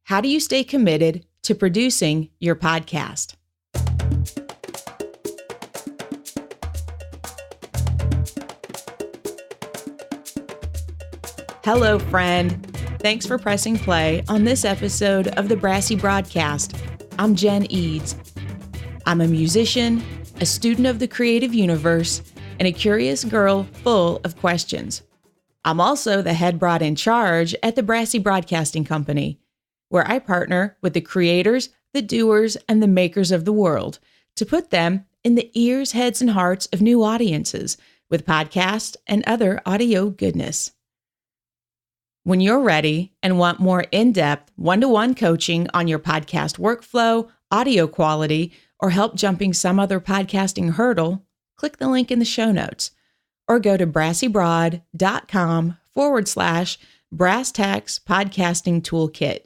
How do you stay committed to producing your podcast? Hello, friend. Thanks for pressing play on this episode of the Brassy broadcast. I'm Jen Eads. I'm a musician, a student of the creative universe, and a curious girl full of questions. I'm also the head broad in charge at the Brassy Broadcasting Company, where I partner with the creators, the doers, and the makers of the world to put them in the ears, heads, and hearts of new audiences with podcasts and other audio goodness. When you're ready and want more in-depth, one-to-one coaching on your podcast workflow, audio quality, or help jumping some other podcasting hurdle, click the link in the show notes or go to brassybroad.com/Brass Tacks Podcasting Toolkit.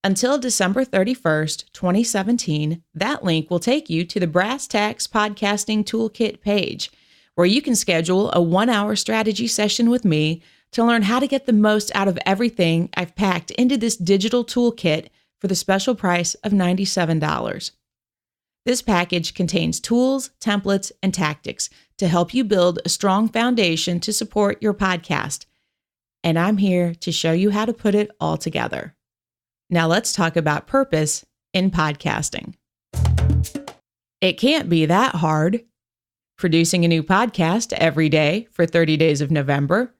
Until December 31st, 2017, that link will take you to the Brass Tacks Podcasting Toolkit page, where you can schedule a 1-hour strategy session with me to learn how to get the most out of everything I've packed into this digital toolkit for the special price of $97. This package contains tools, templates, and tactics to help you build a strong foundation to support your podcast. And I'm here to show you how to put it all together. Now let's talk about purpose in podcasting. It can't be that hard. Producing a new podcast every day for 30 days of November.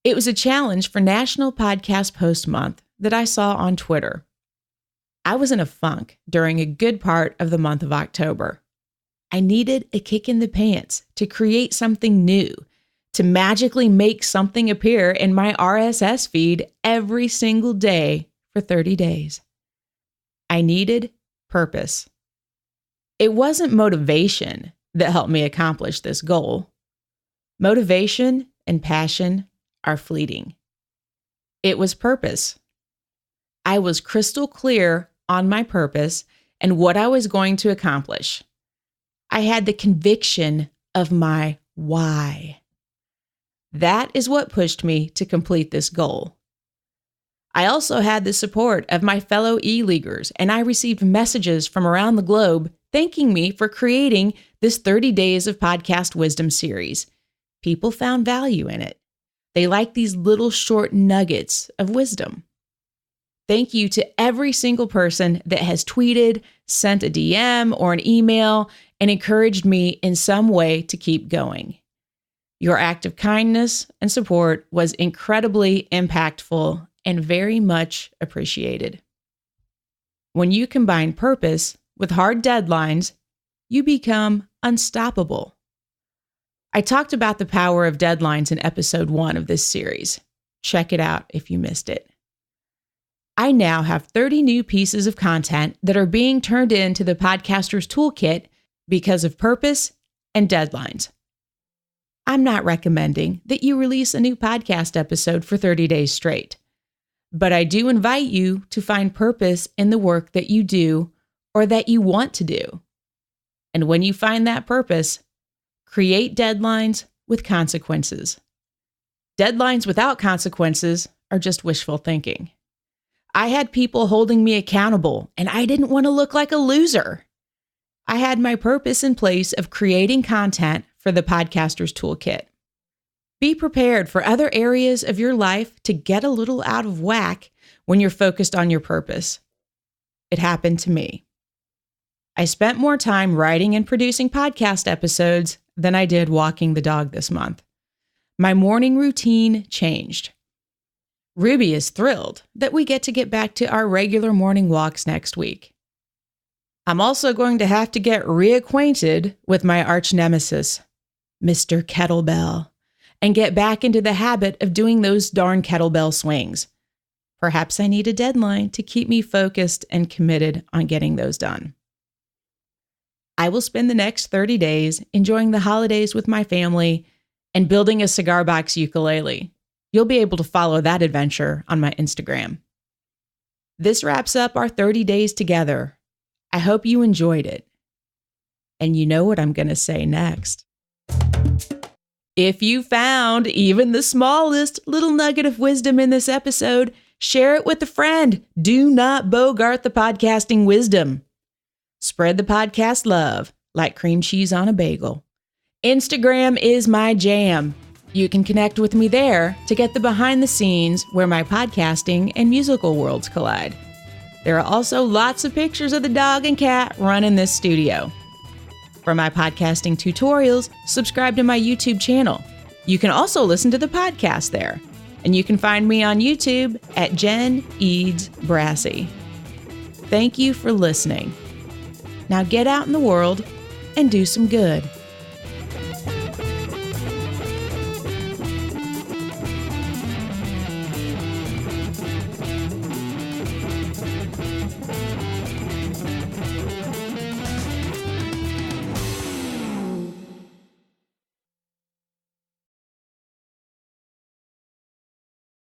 It was a challenge for National Podcast Post Month that I saw on Twitter. I was in a funk during a good part of the month of October. I needed a kick in the pants to create something new, to magically make something appear in my RSS feed every single day for 30 days. I needed purpose. It wasn't motivation that helped me accomplish this goal. Motivation and passion are fleeting. It was purpose. I was crystal clear on my purpose and what I was going to accomplish. I had the conviction of my why. That is what pushed me to complete this goal. I also had the support of my fellow e-leaguers, and I received messages from around the globe thanking me for creating this 30 Days of Podcast Wisdom series. People found value in it. They like these little short nuggets of wisdom. Thank you to every single person that has tweeted, sent a DM or an email, and encouraged me in some way to keep going. Your act of kindness and support was incredibly impactful and very much appreciated. When you combine purpose with hard deadlines, you become unstoppable. I talked about the power of deadlines in episode 1 of this series. Check it out if you missed it. I now have 30 new pieces of content that are being turned into the Podcaster's Toolkit because of purpose and deadlines. I'm not recommending that you release a new podcast episode for 30 days straight, but I do invite you to find purpose in the work that you do or that you want to do. And when you find that purpose, create deadlines with consequences. Deadlines without consequences are just wishful thinking. I had people holding me accountable, and I didn't want to look like a loser. I had my purpose in place of creating content for the Podcaster's Toolkit. Be prepared for other areas of your life to get a little out of whack when you're focused on your purpose. It happened to me. I spent more time writing and producing podcast episodes than I did walking the dog this month. My morning routine changed. Ruby is thrilled that we get back to our regular morning walks next week. I'm also going to have to get reacquainted with my arch nemesis, Mr. Kettlebell, and get back into the habit of doing those darn kettlebell swings. Perhaps I need a deadline to keep me focused and committed on getting those done. I will spend the next 30 days enjoying the holidays with my family and building a cigar box ukulele. You'll be able to follow that adventure on my Instagram. This wraps up our 30 days together. I hope you enjoyed it. And you know what I'm going to say next. If you found even the smallest little nugget of wisdom in this episode, Share it with a friend. Do not bogart the podcasting wisdom. Spread the podcast love like cream cheese on a bagel. Instagram is my jam. You can connect with me there to get the behind the scenes where my podcasting and musical worlds collide. There are also lots of pictures of the dog and cat running this studio. For my podcasting tutorials, subscribe to my YouTube channel. You can also listen to the podcast there. And you can find me on YouTube at Jen Eads Brassy. Thank you for listening. Now get out in the world and do some good.